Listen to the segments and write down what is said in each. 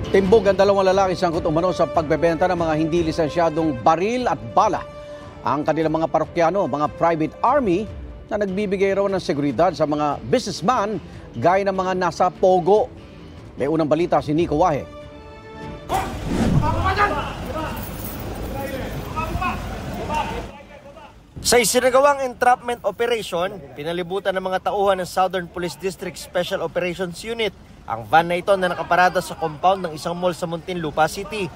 Timbog ang dalawang lalaki sangkot umano sa pagbebenta ng mga hindi lisensyadong baril at bala. Ang kanilang mga parokyano, mga private army na nagbibigay raw ng seguridad sa mga businessman gaya ng mga nasa Pogo. May unang balita si Nico Wahe. Sa isinagawang entrapment operation, pinalibutan ng mga tauhan ng Southern Police District Special Operations Unit ang van na ito na nakaparada sa compound ng isang mall sa Muntinlupa City.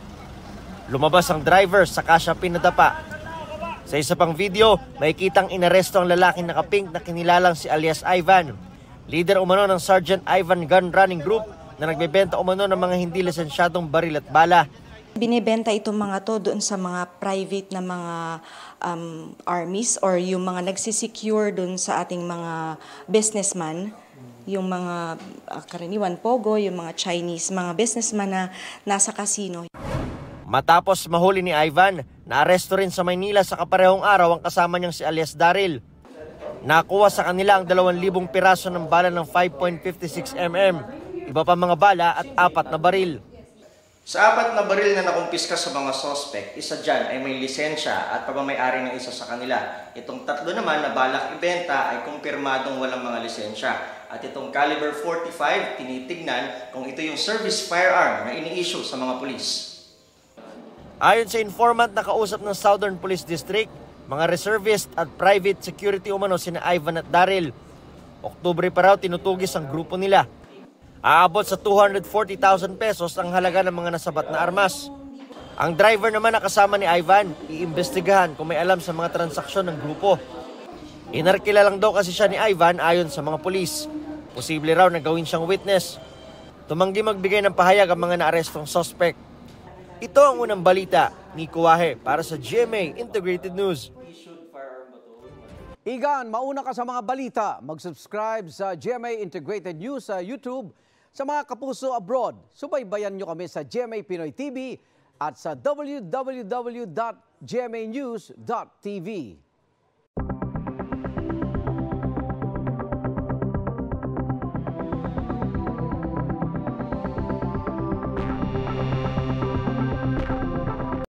Lumabas ang driver saka siya pinadapa. Sa isa pang video, makikitang inaresto ang lalaking nakapink na kinilalang si alias Ivan. Leader umano ng Sergeant Ivan Gun Running Group na nagbebenta umano ng mga hindi lisensyadong baril at bala. Binibenta itong mga to doon sa mga private na mga armies or yung mga nagsisecure doon sa ating mga businessman, yung mga karaniwan Pogo, yung mga Chinese, mga businessman na nasa casino. Matapos mahuli ni Ivan, naaresto rin sa Maynila sa kaparehong araw ang kasama niyang si alias Daryl. Nakuha sa kanila ang 2,000 piraso ng bala ng 5.56 mm, iba pa mga bala at 4 na baril. Sa 4 na baril na nakumpiska sa mga suspect, isa dyan ay may lisensya at pagmamayari ng isa sa kanila. Itong 3 naman na balak ibenta ay kumpirmadong walang mga lisensya. At itong caliber 45, tinitignan kung ito yung service firearm na ini-issue sa mga pulis. Ayon sa informant na kausap ng Southern Police District, mga reservist at private security umano sina Ivan at Daryl. Oktubre pa raw tinutugis ang grupo nila. Aabot sa 240,000 pesos ang halaga ng mga nasabat na armas. Ang driver naman na kasama ni Ivan, iimbestigahan kung may alam sa mga transaksyon ng grupo. Inarkila lang daw kasi siya ni Ivan ayon sa mga pulis. Posible raw na gawin siyang witness. Tumanggi magbigay ng pahayag ang mga naarestong suspect. Ito ang unang balita. Nico Wahe para sa GMA Integrated News. Igan, mauna ka sa mga balita. Mag-subscribe sa GMA Integrated News sa YouTube. Sa mga kapuso abroad, subaybayan nyo kami sa GMA Pinoy TV at sa www.gmanews.tv.